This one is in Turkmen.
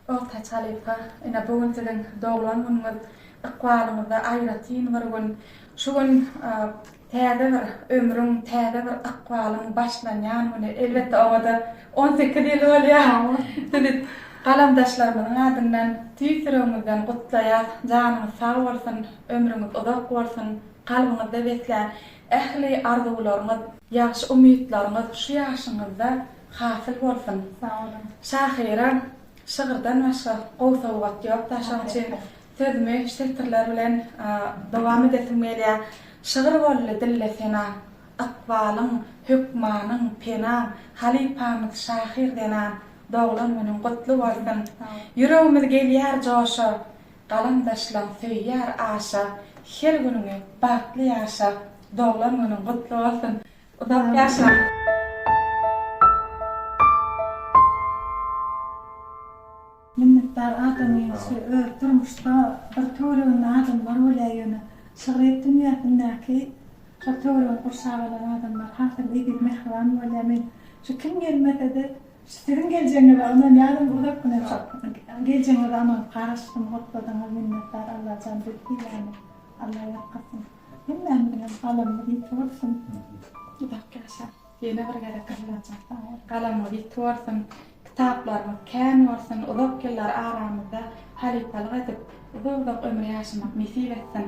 orta çalypka ina bugünteden doglan günüňiz aqwalymyzda aýratyn bir gün şu gün täze bir ömrüň täze bir aqwalyň başlanýan güni elbetde owada 18 ýyl bolýar. Dedi galamdaşlarymyň adyndan tüýsüregimizden gutlaýar, janyňyz sag bolsun, ömrüňiz uzak bolsun, galbyňyzda beklän ähli arzularyňyz, ýaşy umytlaryňyz şu ýaşyňyzda hasyl bolsun. Sağ olun. Şahira şygyrdan başga gowsa wagt ýok, taşan üçin sözümi şeýtirler bilen dowam edesim gelýär. Şygyr bolly dille sena, aqwalyň, hükmanyň, pena, halipamyz şahir denen doglan meniň gutly bolsun. Ýüregimiz gelýär joşa, galamdaşlar söýýär aşa, her günüňi bakly ýaşa, doglan meniň gutly bolsun. Uzak ýaşa. Minnettar adamyň durmuşda bir töwregin adam bar bolýany. Şygyryp dünýäsindäki şu töwregin gurşagalan adamlar hasy edip mehriban bolýar. Şu kim gelmede sizin geljeňiz ondan ýadım uzak güne geljeňiz ama garaşdym gotladan minnettar Allah jan berýär. Allah ýakasyn. Hemmäň bilen galammy ýetýärsin. Uzak ýaşa. Ýene bir gara kalacak. Galammy ýetýärsin. Kitaplarymyz kän bolsun, uzak ýyllar aramyzda halipalik edip, uzak ömür ýaşamak nasip etsin.